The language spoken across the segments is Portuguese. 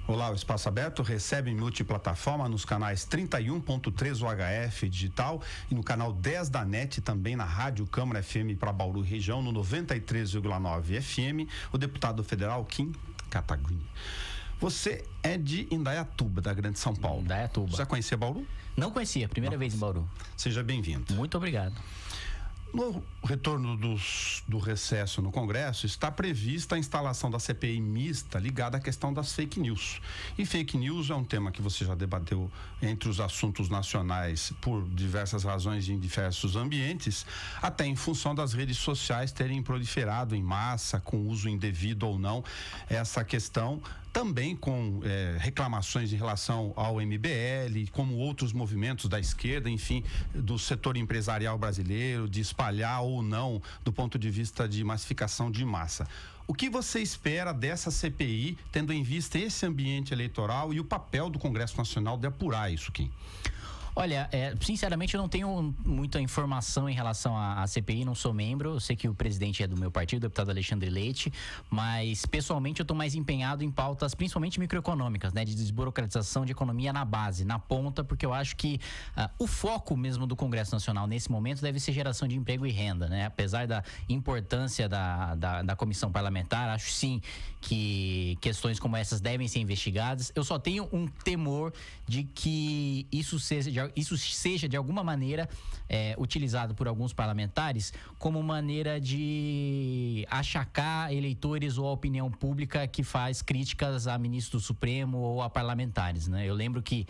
Olá, o Espaço Aberto recebe em multiplataforma nos canais 31.3 UHF digital e no canal 10 da NET, também na Rádio Câmara FM para Bauru região, no 93,9 FM, o deputado federal Kim Kataguiri. Você é de Indaiatuba, da Grande São Paulo. Indaiatuba. Já conhecia Bauru? Não conhecia, primeira vez em Bauru. Seja bem-vindo. Muito obrigado. No retorno do recesso no Congresso, está prevista a instalação da CPI mista ligada à questão das fake news. E fake news é um tema que você já debateu entre os assuntos nacionais por diversas razões em diversos ambientes, até em função das redes sociais terem proliferado em massa, com uso indevido ou não, essa questão. Também com reclamações em relação ao MBL, como outros movimentos da esquerda, enfim, do setor empresarial brasileiro, de espalhar ou não do ponto de vista de massificação de massa. O que você espera dessa CPI, tendo em vista esse ambiente eleitoral e o papel do Congresso Nacional de apurar isso, Kim? Olha, sinceramente eu não tenho muita informação em relação à CPI, não sou membro, eu sei que o presidente é do meu partido, o deputado Alexandre Leite, mas pessoalmente eu estou mais empenhado em pautas principalmente microeconômicas, né, de desburocratização de economia na base, na ponta, porque eu acho que o foco mesmo do Congresso Nacional nesse momento deve ser geração de emprego e renda, né, apesar da importância da comissão parlamentar, acho sim que questões como essas devem ser investigadas. Eu só tenho um temor de que isso seja de alguma maneira utilizado por alguns parlamentares como maneira de achacar eleitores ou a opinião pública que faz críticas a ministro do Supremo ou a parlamentares, né? Eu lembro que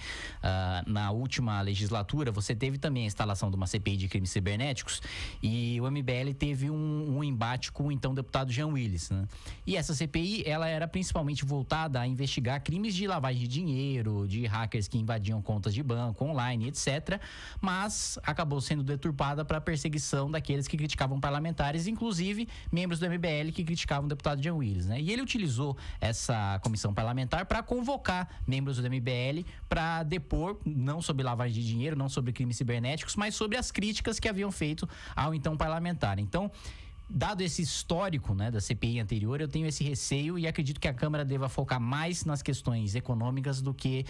na última legislatura você teve também a instalação de uma CPI de crimes cibernéticos e o MBL teve um embate com o então deputado Jean Willis, né? E essa CPI, ela era principalmente voltada a investigar crimes de lavagem de dinheiro, de hackers que invadiam contas de banco online, etc., mas acabou sendo deturpada para a perseguição daqueles que criticavam parlamentares, inclusive membros do MBL que criticavam o deputado Jean Willis, né? E ele utilizou essa comissão parlamentar para convocar membros do MBL para depor, não sobre lavagem de dinheiro, não sobre crimes cibernéticos, mas sobre as críticas que haviam feito ao então parlamentar. Então, dado esse histórico, né, da CPI anterior, eu tenho esse receio e acredito que a Câmara deva focar mais nas questões econômicas do que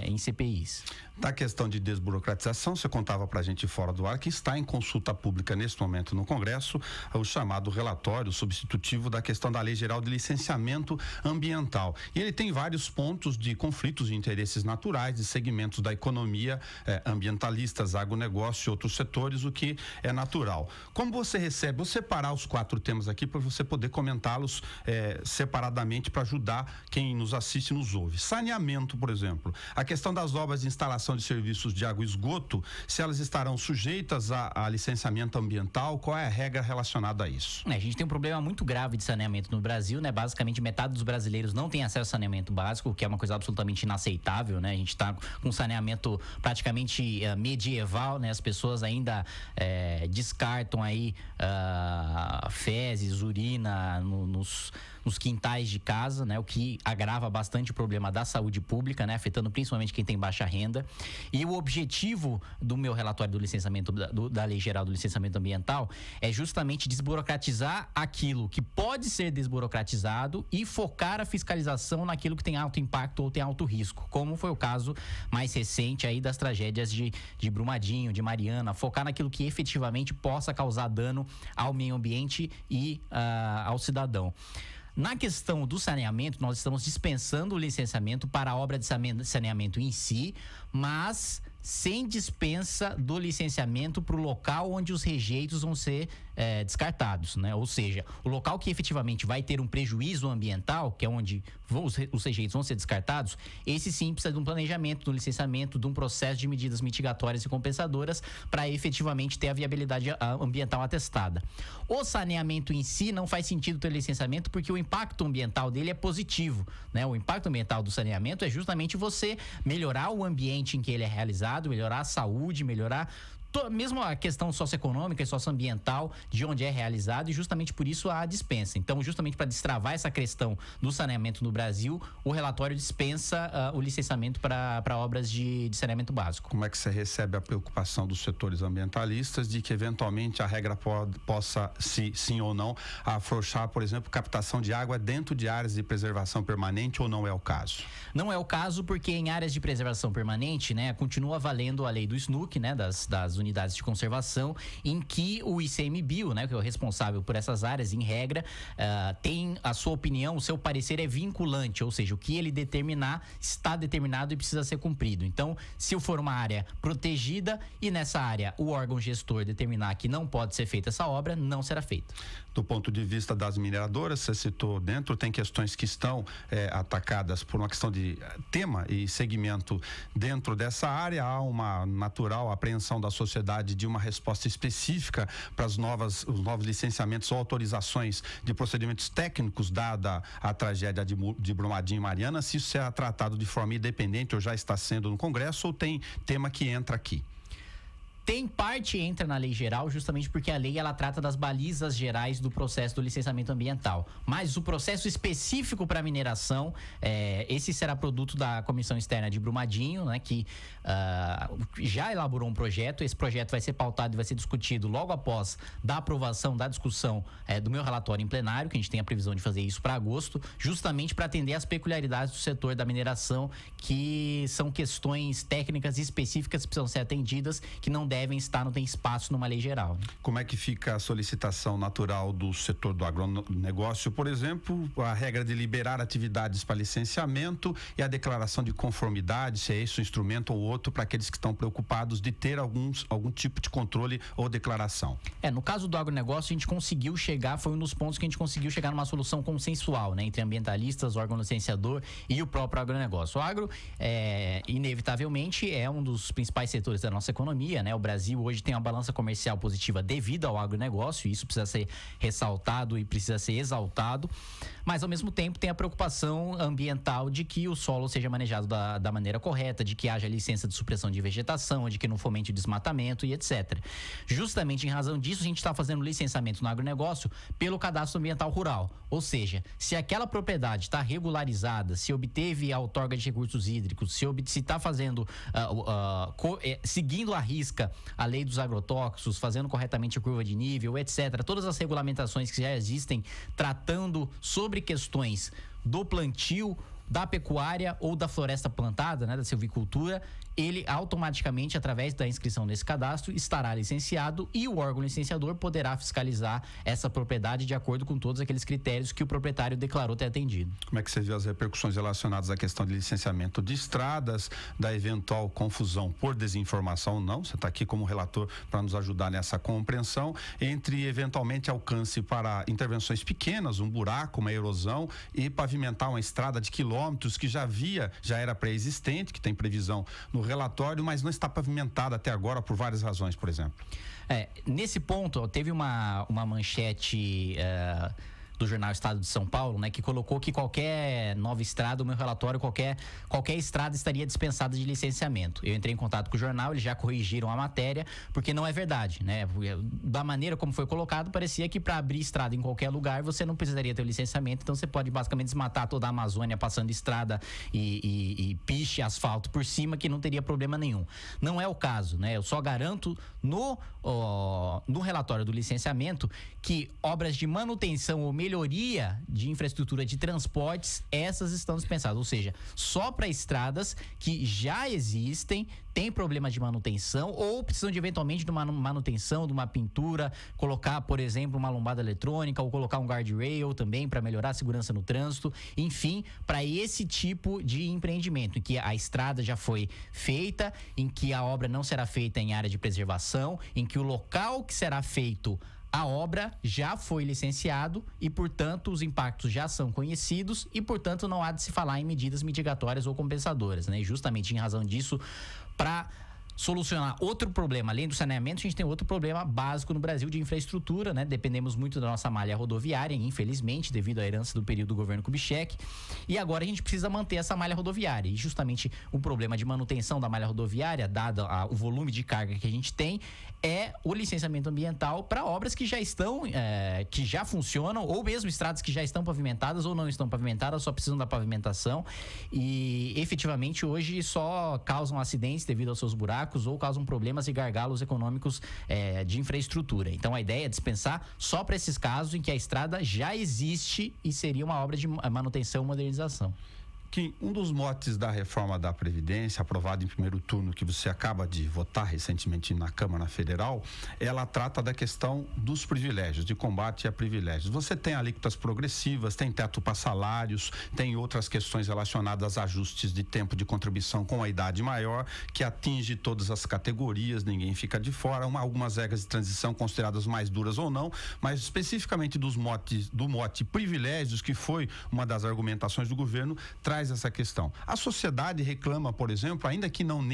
em CPIs. Da questão de desburocratização, você contava pra gente fora do ar que está em consulta pública neste momento no Congresso o chamado relatório substitutivo da questão da Lei Geral de Licenciamento Ambiental. E ele tem vários pontos de conflitos de interesses naturais, de segmentos da economia, ambientalistas, agronegócio e outros setores, o que é natural. Como você recebe, vou separar os 4 temas aqui para você poder comentá-los separadamente para ajudar quem nos assiste e nos ouve. Saneamento, por exemplo. A questão das obras de instalação de serviços de água e esgoto, se elas estarão sujeitas a licenciamento ambiental, qual é a regra relacionada a isso? A gente tem um problema muito grave de saneamento no Brasil, né? Basicamente, metade dos brasileiros não tem acesso a saneamento básico, o que é uma coisa absolutamente inaceitável, né? A gente está com saneamento praticamente medieval, né? As pessoas ainda descartam aí fezes, urina nos quintais de casa, né? O que agrava bastante o problema da saúde pública, né? Afetando principalmente quem tem baixa renda. E o objetivo do meu relatório do licenciamento da Lei Geral do Licenciamento Ambiental é justamente desburocratizar aquilo que pode ser desburocratizado e focar a fiscalização naquilo que tem alto impacto ou tem alto risco, como foi o caso mais recente aí das tragédias de Brumadinho, de Mariana, focar naquilo que efetivamente possa causar dano ao meio ambiente e ao cidadão. Na questão do saneamento, nós estamos dispensando o licenciamento para a obra de saneamento em si, mas sem dispensa do licenciamento para o local onde os rejeitos vão ser descartados, né? Ou seja, o local que efetivamente vai ter um prejuízo ambiental, que é onde os rejeitos vão ser descartados, esse sim precisa de um planejamento, de um licenciamento, de um processo de medidas mitigatórias e compensadoras para efetivamente ter a viabilidade ambiental atestada. O saneamento em si não faz sentido ter licenciamento porque o impacto ambiental dele é positivo, né? O impacto ambiental do saneamento é justamente você melhorar o ambiente em que ele é realizado, melhorar a saúde, melhorar mesmo a questão socioeconômica e socioambiental de onde é realizado, e justamente por isso a dispensa. Então, justamente para destravar essa questão do saneamento no Brasil, o relatório dispensa o licenciamento para obras de saneamento básico. Como é que você recebe a preocupação dos setores ambientalistas de que eventualmente a regra possa, se sim ou não, afrouxar, por exemplo, captação de água dentro de áreas de preservação permanente, ou não é o caso? Não é o caso, porque em áreas de preservação permanente, né, continua valendo a lei do SNUC, né, das unidades de conservação, em que o ICMBio, né, que é o responsável por essas áreas, em regra, tem a sua opinião, o seu parecer é vinculante, ou seja, o que ele determinar está determinado e precisa ser cumprido. Então, se for uma área protegida e nessa área o órgão gestor determinar que não pode ser feita essa obra, não será feita. Do ponto de vista das mineradoras, você citou dentro, tem questões que estão atacadas por uma questão de tema e segmento dentro dessa área. Há uma natural apreensão da sociedade de uma resposta específica para os novos licenciamentos ou autorizações de procedimentos técnicos dada a tragédia de Brumadinho e Mariana, se isso é tratado de forma independente ou já está sendo no Congresso, ou tem tema que entra aqui? Tem parte entra na lei geral, justamente porque a lei ela trata das balizas gerais do processo do licenciamento ambiental. Mas o processo específico para mineração, esse será produto da Comissão Externa de Brumadinho, né, que já elaborou um projeto. Esse projeto vai ser pautado e vai ser discutido logo após da aprovação, da discussão do meu relatório em plenário, que a gente tem a previsão de fazer isso para agosto, justamente para atender às peculiaridades do setor da mineração, que são questões técnicas específicas que precisam ser atendidas, que não devem estar, não tem espaço numa lei geral. Como é que fica a solicitação natural do setor do agronegócio, por exemplo, a regra de liberar atividades para licenciamento e a declaração de conformidade, se é esse um instrumento ou outro, para aqueles que estão preocupados de ter algum tipo de controle ou declaração? No caso do agronegócio, a gente conseguiu chegar, foi um dos pontos que a gente conseguiu chegar numa solução consensual, né, entre ambientalistas, órgão licenciador e o próprio agronegócio. O agro, inevitavelmente, é um dos principais setores da nossa economia, né? O Brasil hoje tem uma balança comercial positiva devido ao agronegócio, e isso precisa ser ressaltado e precisa ser exaltado, mas ao mesmo tempo tem a preocupação ambiental de que o solo seja manejado da maneira correta, de que haja licença de supressão de vegetação, de que não fomente o desmatamento e etc. Justamente em razão disso, a gente está fazendo licenciamento no agronegócio pelo cadastro ambiental rural, ou seja, se aquela propriedade está regularizada, se obteve a outorga de recursos hídricos, se está fazendo seguindo à risca a lei dos agrotóxicos, fazendo corretamente a curva de nível, etc. Todas as regulamentações que já existem tratando sobre questões do plantio, da pecuária ou da floresta plantada, né, da silvicultura, ele automaticamente, através da inscrição nesse cadastro, estará licenciado, e o órgão licenciador poderá fiscalizar essa propriedade de acordo com todos aqueles critérios que o proprietário declarou ter atendido. Como é que você viu as repercussões relacionadas à questão de licenciamento de estradas, da eventual confusão por desinformação? Não, você está aqui como relator para nos ajudar nessa compreensão, entre eventualmente alcance para intervenções pequenas, um buraco, uma erosão, e pavimentar uma estrada de quilômetros que já era pré-existente, que tem previsão no relatório, mas não está pavimentada até agora por várias razões, por exemplo. Nesse ponto, teve uma manchete do jornal Estado de São Paulo, né, que colocou que qualquer nova estrada, o meu relatório, qualquer estrada estaria dispensada de licenciamento. Eu entrei em contato com o jornal, eles já corrigiram a matéria, porque não é verdade, né? Da maneira como foi colocado, parecia que para abrir estrada em qualquer lugar você não precisaria ter o licenciamento, então você pode basicamente desmatar toda a Amazônia passando estrada e piche, asfalto por cima, que não teria problema nenhum. Não é o caso, né? Eu só garanto no relatório do licenciamento que obras de manutenção ou melhoria de infraestrutura de transportes, essas estão dispensadas, ou seja, só para estradas que já existem, tem problema de manutenção ou precisam de eventualmente de uma manutenção, de uma pintura, colocar, por exemplo, uma lombada eletrônica ou colocar um guardrail também para melhorar a segurança no trânsito, enfim, para esse tipo de empreendimento, em que a estrada já foi feita, em que a obra não será feita em área de preservação, em que o local que será feito a obra já foi licenciado e, portanto, os impactos já são conhecidos e, portanto, não há de se falar em medidas mitigatórias ou compensadoras, né? E justamente em razão disso, para solucionar outro problema, além do saneamento, a gente tem outro problema básico no Brasil de infraestrutura, né? Dependemos muito da nossa malha rodoviária, infelizmente, devido à herança do período do governo Kubitschek. E agora a gente precisa manter essa malha rodoviária. E justamente o problema de manutenção da malha rodoviária, dado o volume de carga que a gente tem, é o licenciamento ambiental para obras que já estão, que já funcionam, ou mesmo estradas que já estão pavimentadas ou não estão pavimentadas, só precisam da pavimentação. E efetivamente hoje só causam acidentes devido aos seus buracos ou causam problemas e gargalos econômicos de infraestrutura. Então a ideia é dispensar só para esses casos em que a estrada já existe e seria uma obra de manutenção e modernização. Kim, um dos motes da reforma da Previdência, aprovada em primeiro turno, que você acaba de votar recentemente na Câmara Federal, ela trata da questão dos privilégios, de combate a privilégios. Você tem alíquotas progressivas, tem teto para salários, tem outras questões relacionadas a ajustes de tempo de contribuição com a idade maior, que atinge todas as categorias, ninguém fica de fora, algumas regras de transição consideradas mais duras ou não, mas especificamente do mote privilégios, que foi uma das argumentações do governo, traz essa questão. A sociedade reclama, por exemplo, ainda que não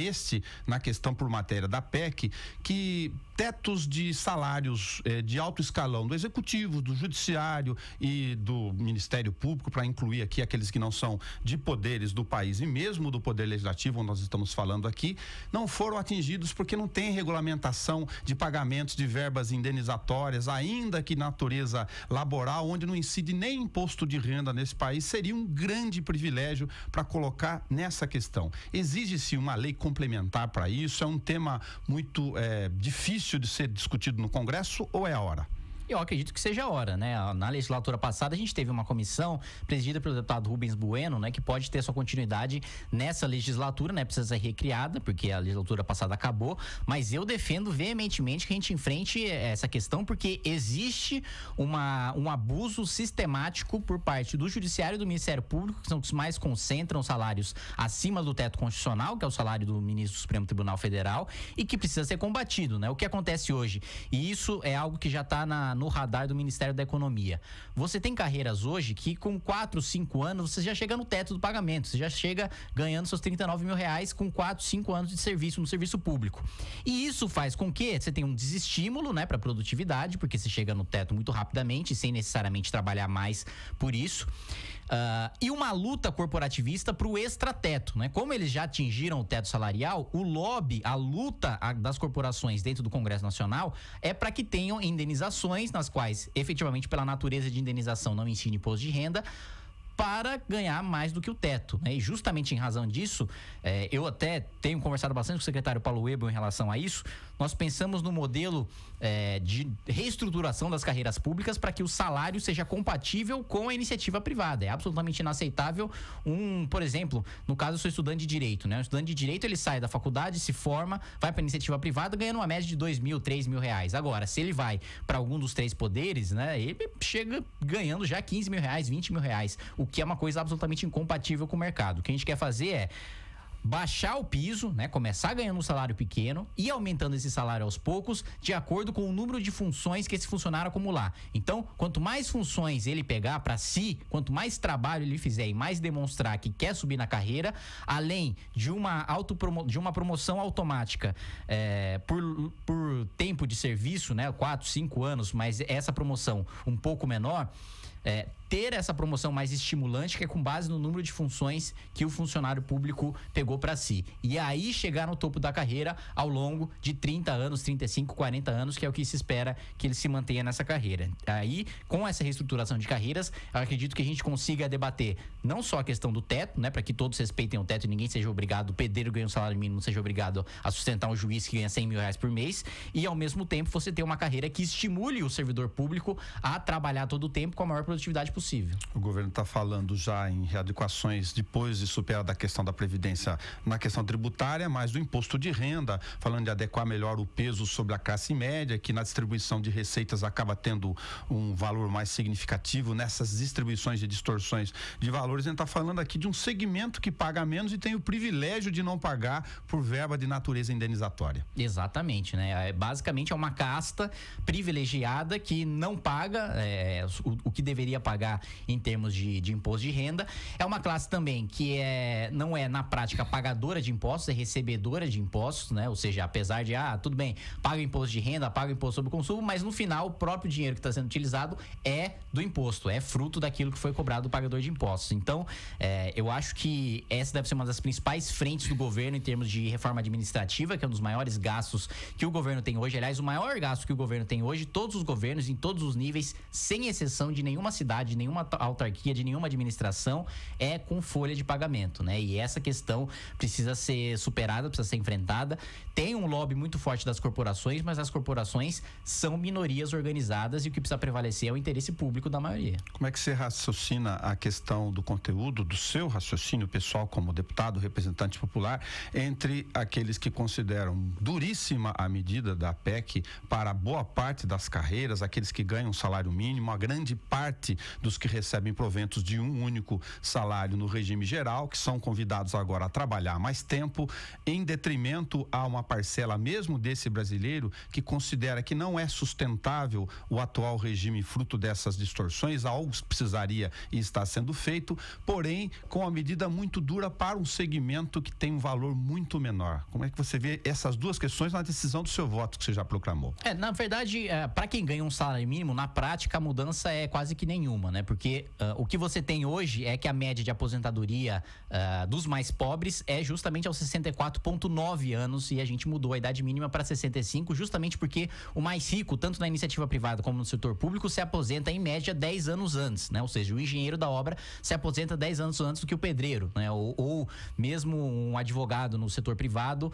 na questão por matéria da PEC, que tetos de salários de alto escalão do executivo, do judiciário e do Ministério Público, para incluir aqui aqueles que não são de poderes do país e mesmo do poder legislativo, onde nós estamos falando aqui, não foram atingidos porque não tem regulamentação de pagamentos de verbas indenizatórias, ainda que natureza laboral, onde não incide nem imposto de renda nesse país, seria um grande privilégio para colocar nessa questão. Exige-se uma lei complementar para isso? É um tema muito difícil de ser discutido no Congresso ou é a hora? Eu acredito que seja a hora, né? Na legislatura passada a gente teve uma comissão presidida pelo deputado Rubens Bueno, né? Que pode ter sua continuidade nessa legislatura, né? Precisa ser recriada, porque a legislatura passada acabou, mas eu defendo veementemente que a gente enfrente essa questão, porque existe um abuso sistemático por parte do Judiciário e do Ministério Público, que são os que mais concentram salários acima do teto constitucional, que é o salário do ministro do Supremo Tribunal Federal, e que precisa ser combatido, né? O que acontece hoje, e isso é algo que já está no radar do Ministério da Economia. Você tem carreiras hoje que com 4, 5 anos você já chega no teto do pagamento, você já chega ganhando seus 39 mil reais com 4, 5 anos de serviço no serviço público. E isso faz com que você tenha um desestímulo, né, para produtividade, porque você chega no teto muito rapidamente, sem necessariamente trabalhar mais por isso. E uma luta corporativista para o extrateto, né? Como eles já atingiram o teto salarial, o lobby, a luta das corporações dentro do Congresso Nacional é para que tenham indenizações nas quais, efetivamente, pela natureza de indenização, não incide imposto de renda, para ganhar mais do que o teto, né? E justamente em razão disso, eu até tenho conversado bastante com o secretário Paulo Webel em relação a isso. Nós pensamos no modelo de reestruturação das carreiras públicas para que o salário seja compatível com a iniciativa privada. É absolutamente inaceitável por exemplo, no caso eu sou estudante de Direito, né? O estudante de Direito, ele sai da faculdade, se forma, vai para a iniciativa privada ganhando uma média de 2 mil, 3 mil reais. Agora, se ele vai para algum dos 3 poderes, né? Ele chega ganhando já 15 mil reais, 20 mil reais, o que é uma coisa absolutamente incompatível com o mercado. O que a gente quer fazer é baixar o piso, né? Começar ganhando um salário pequeno e aumentando esse salário aos poucos, de acordo com o número de funções que esse funcionário acumular. Então, quanto mais funções ele pegar para si, quanto mais trabalho ele fizer e mais demonstrar que quer subir na carreira, além de uma promoção automática por tempo de serviço, né? 4, 5 anos, mas essa promoção um pouco menor, ter essa promoção mais estimulante, que é com base no número de funções que o funcionário público pegou para si. E aí chegar no topo da carreira ao longo de 30 anos, 35, 40 anos, que é o que se espera que ele se mantenha nessa carreira. Aí, com essa reestruturação de carreiras, eu acredito que a gente consiga debater não só a questão do teto, né, para que todos respeitem o teto e ninguém seja obrigado, o pedreiro ganha um salário mínimo, não seja obrigado a sustentar um juiz que ganha 100 mil reais por mês, e ao mesmo tempo você ter uma carreira que estimule o servidor público a trabalhar todo o tempo com a maior produtividade possível. O governo está falando já em readequações depois de superar a questão da Previdência na questão tributária, mas do imposto de renda, falando de adequar melhor o peso sobre a classe média, que na distribuição de receitas acaba tendo um valor mais significativo nessas distribuições de distorções de valores. A gente está falando aqui de um segmento que paga menos e tem o privilégio de não pagar por verba de natureza indenizatória. Exatamente, né? Basicamente é uma casta privilegiada que não paga o que deveria deveria pagar em termos de imposto de renda. É uma classe também que não é na prática pagadora de impostos, é recebedora de impostos, né? Ou seja, apesar de, tudo bem, paga imposto de renda, paga imposto sobre o consumo, mas no final o próprio dinheiro que está sendo utilizado é do imposto, é fruto daquilo que foi cobrado do pagador de impostos. Então, eu acho que essa deve ser uma das principais frentes do governo em termos de reforma administrativa, que é um dos maiores gastos que o governo tem hoje. Aliás, o maior gasto que o governo tem hoje, todos os governos, em todos os níveis, sem exceção de nenhuma cidade, de nenhuma autarquia, de nenhuma administração, é com folha de pagamento, né? E essa questão precisa ser superada, precisa ser enfrentada. Tem um lobby muito forte das corporações, mas as corporações são minorias organizadas e o que precisa prevalecer é o interesse público da maioria. Como é que você raciocina a questão do conteúdo, do seu raciocínio pessoal como deputado, representante popular, entre aqueles que consideram duríssima a medida da PEC para boa parte das carreiras, aqueles que ganham salário mínimo, a grande parte dos que recebem proventos de um único salário no regime geral, que são convidados agora a trabalhar mais tempo, em detrimento a uma parcela mesmo desse brasileiro que considera que não é sustentável o atual regime fruto dessas distorções, algo precisaria e está sendo feito, porém com a medida muito dura para um segmento que tem um valor muito menor. Como é que você vê essas duas questões na decisão do seu voto que você já proclamou? Na verdade, para quem ganha um salário mínimo, na prática a mudança é quase que nenhuma, né? Porque o que você tem hoje é que a média de aposentadoria dos mais pobres é justamente aos 64,9 anos e a gente mudou a idade mínima para 65, justamente porque o mais rico, tanto na iniciativa privada como no setor público, se aposenta em média 10 anos antes, né? Ou seja, o engenheiro da obra se aposenta 10 anos antes do que o pedreiro, né? Ou mesmo um advogado no setor privado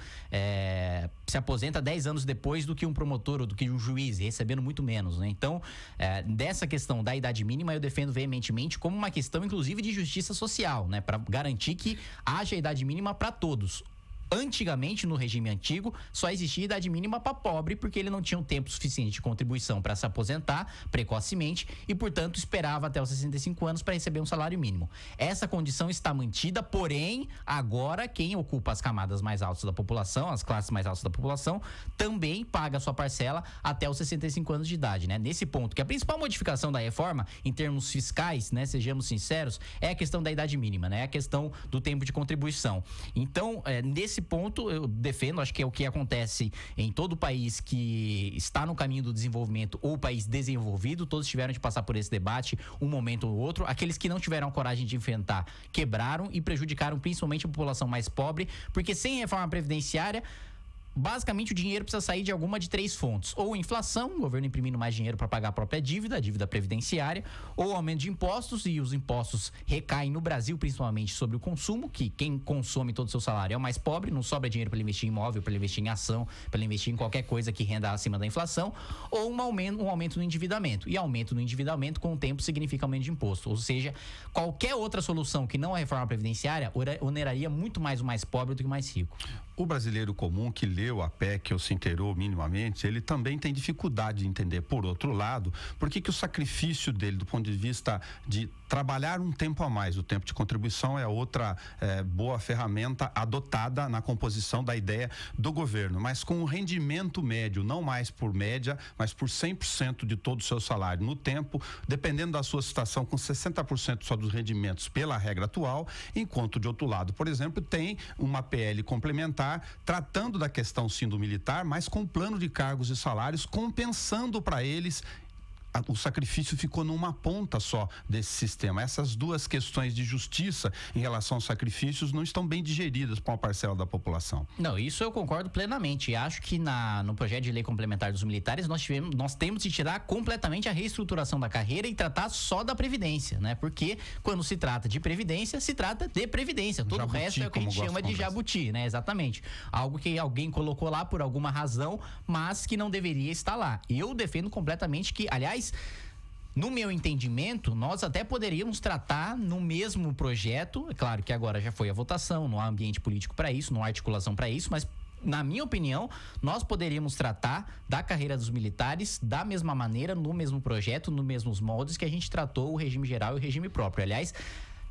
se aposenta 10 anos depois do que um promotor ou do que um juiz, recebendo muito menos, né? Então, dessa questão da idade mínima, eu defendo veementemente como uma questão, inclusive, de justiça social, né? Para garantir que haja idade mínima para todos. Antigamente, no regime antigo, só existia idade mínima para pobre, porque ele não tinha um tempo suficiente de contribuição para se aposentar precocemente e, portanto, esperava até os 65 anos para receber um salário mínimo. Essa condição está mantida, porém, agora quem ocupa as camadas mais altas da população, as classes mais altas da população, também paga a sua parcela até os 65 anos de idade, né? Nesse ponto, que a principal modificação da reforma, em termos fiscais, né, sejamos sinceros, é a questão da idade mínima, né? É a questão do tempo de contribuição. Então, nesse ponto eu defendo, acho que é o que acontece em todo país que está no caminho do desenvolvimento ou país desenvolvido, todos tiveram de passar por esse debate um momento ou outro. Aqueles que não tiveram coragem de enfrentar quebraram e prejudicaram principalmente a população mais pobre, porque sem reforma previdenciária, basicamente o dinheiro precisa sair de alguma de 3 fontes: ou inflação, o governo imprimindo mais dinheiro para pagar a própria dívida, a dívida previdenciária, ou aumento de impostos, e os impostos recaem no Brasil principalmente sobre o consumo, que quem consome todo o seu salário é o mais pobre, não sobra dinheiro para investir em imóvel, para investir em ação, para investir em qualquer coisa que renda acima da inflação, ou um aumento no endividamento, e aumento no endividamento com o tempo significa aumento de imposto, ou seja, qualquer outra solução que não a reforma previdenciária oneraria muito mais o mais pobre do que o mais rico. O brasileiro comum que leu a PEC ou se inteirou minimamente, ele também tem dificuldade de entender, por outro lado, por que o sacrifício dele, do ponto de vista de trabalhar um tempo a mais, o tempo de contribuição é outra boa ferramenta adotada na composição da ideia do governo, mas com o rendimento médio, não mais por média, mas por 100% de todo o seu salário no tempo, dependendo da sua situação, com 60% só dos rendimentos pela regra atual, enquanto de outro lado, por exemplo, tem uma PL complementar tratando da questão sim do militar, mas com plano de cargos e salários compensando para eles. O sacrifício ficou numa ponta só desse sistema. Essas duas questões de justiça em relação aos sacrifícios não estão bem digeridas para uma parcela da população. Não, isso eu concordo plenamente. Acho que no projeto de lei complementar dos militares nós temos de tirar completamente a reestruturação da carreira e tratar só da previdência, né? Porque quando se trata de previdência, se trata de previdência. Todo o resto é o que a gente chama de jabuti, né? Exatamente. Algo que alguém colocou lá por alguma razão, mas que não deveria estar lá. Eu defendo completamente que, aliás, no meu entendimento, nós até poderíamos tratar no mesmo projeto, é claro que agora já foi a votação, não há ambiente político para isso, não há articulação para isso, mas na minha opinião, nós poderíamos tratar da carreira dos militares da mesma maneira, no mesmo projeto, nos mesmos moldes que a gente tratou o regime geral e o regime próprio. Aliás,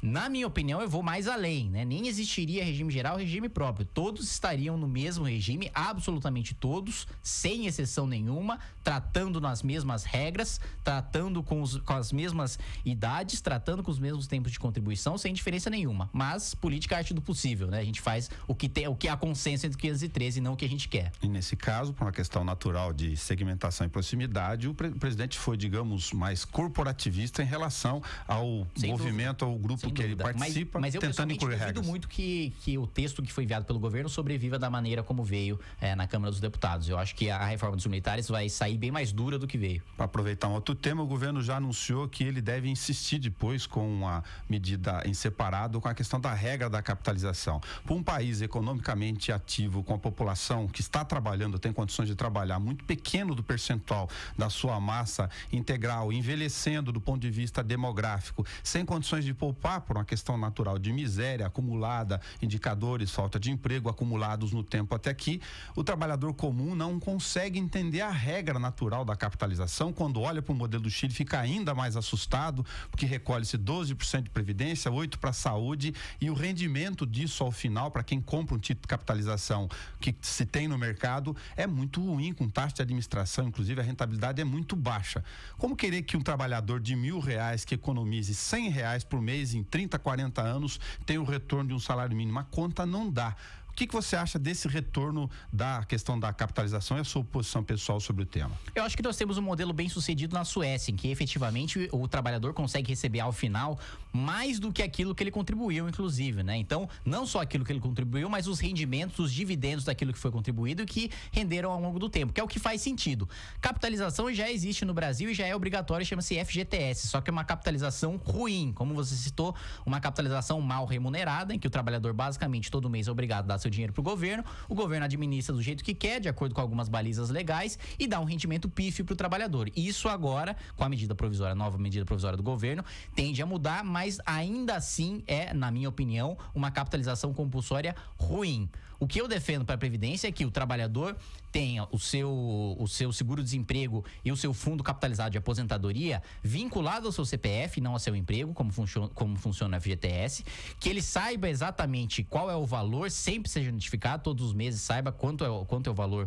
Na minha opinião, eu vou mais além, né? Nem existiria regime geral, regime próprio. Todos estariam no mesmo regime, absolutamente todos, sem exceção nenhuma, tratando nas mesmas regras, tratando com as mesmas idades, tratando com os mesmos tempos de contribuição, sem diferença nenhuma. Mas política é arte do possível, né? A gente faz o que há consenso entre 513 e não o que a gente quer. E nesse caso, por uma questão natural de segmentação e proximidade, o presidente foi, digamos, mais corporativista em relação ao movimento, ao grupo que ele participa, mas eu tentando incluir regras. duvido muito que o texto que foi enviado pelo governo sobreviva da maneira como veio na Câmara dos Deputados. Eu acho que a reforma dos militares vai sair bem mais dura do que veio. Para aproveitar um outro tema, o governo já anunciou que ele deve insistir depois com uma medida em separado com a questão da regra da capitalização. Para um país economicamente ativo, com a população que está trabalhando, tem condições de trabalhar, muito pequeno do percentual da sua massa integral, envelhecendo do ponto de vista demográfico, sem condições de poupar por uma questão natural de miséria acumulada, indicadores, falta de emprego acumulados no tempo até aqui, o trabalhador comum não consegue entender a regra natural da capitalização. Quando olha para o modelo do Chile, fica ainda mais assustado, porque recolhe-se 12% de previdência, 8% para a saúde, e o rendimento disso ao final, para quem compra um título de capitalização que se tem no mercado, é muito ruim, com taxa de administração, inclusive a rentabilidade é muito baixa. Como querer que um trabalhador de R$1.000 que economize R$100 por mês em 30, 40 anos tenha o retorno de um salário mínimo? A conta não dá. O que você acha desse retorno da questão da capitalização e a sua posição pessoal sobre o tema? Eu acho que nós temos um modelo bem sucedido na Suécia, em que efetivamente o trabalhador consegue receber ao final mais do que aquilo que ele contribuiu, inclusive, né? Então, não só aquilo que ele contribuiu, mas os rendimentos, os dividendos daquilo que foi contribuído e que renderam ao longo do tempo, que é o que faz sentido. Capitalização já existe no Brasil e já é obrigatório, chama-se FGTS, só que é uma capitalização ruim, como você citou, uma capitalização mal remunerada, em que o trabalhador basicamente todo mês é obrigado a dar seu dinheiro para o governo administra do jeito que quer, de acordo com algumas balizas legais, e dá um rendimento pífio para o trabalhador. Isso agora, com a medida provisória, nova medida provisória do governo, tende a mudar, mas ainda assim é, na minha opinião, uma capitalização compulsória ruim. O que eu defendo para a Previdência é que o trabalhador tenha o seu seguro-desemprego e o seu fundo capitalizado de aposentadoria vinculado ao seu CPF, não ao seu emprego, como funciona o FGTS, que ele saiba exatamente qual é o valor, sempre seja notificado, todos os meses saiba quanto é o valor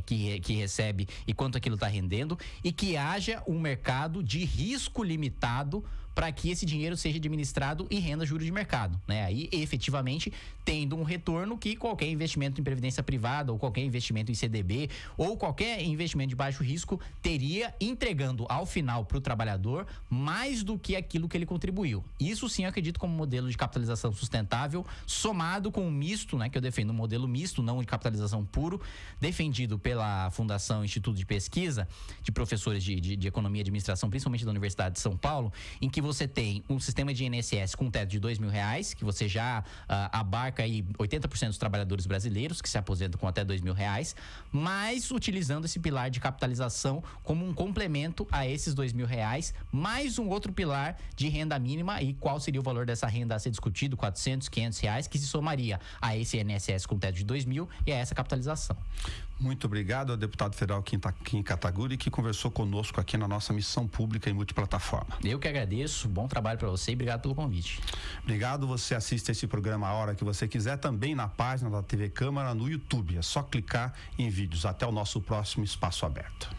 que recebe e quanto aquilo está rendendo, e que haja um mercado de risco limitado para que esse dinheiro seja administrado e renda juros de mercado, né? Aí, efetivamente, tendo um retorno que qualquer investimento em previdência privada ou qualquer investimento em CDB ou qualquer investimento de baixo risco teria, entregando ao final para o trabalhador mais do que aquilo que ele contribuiu. Isso sim eu acredito como modelo de capitalização sustentável, somado com um misto, né? Que eu defendo um modelo misto, não de capitalização puro, defendido pela Fundação Instituto de Pesquisa de professores de Economia e Administração, principalmente da Universidade de São Paulo, em que você tem um sistema de INSS com um teto de R$2.000, que você já abarca aí 80% dos trabalhadores brasileiros que se aposentam com até R$2.000, mas utilizando esse pilar de capitalização como um complemento a esses R$2.000, mais um outro pilar de renda mínima, e qual seria o valor dessa renda a ser discutido, R$400, R$500, que se somaria a esse INSS com teto de R$2.000 e a essa capitalização. Muito obrigado ao deputado federal Kim Kataguiri, que conversou conosco aqui na nossa missão pública e multiplataforma. Eu que agradeço, bom trabalho para você e obrigado pelo convite. Obrigado, você assiste esse programa a hora que você quiser, também na página da TV Câmara no YouTube, é só clicar em vídeos. Até o nosso próximo Espaço Aberto.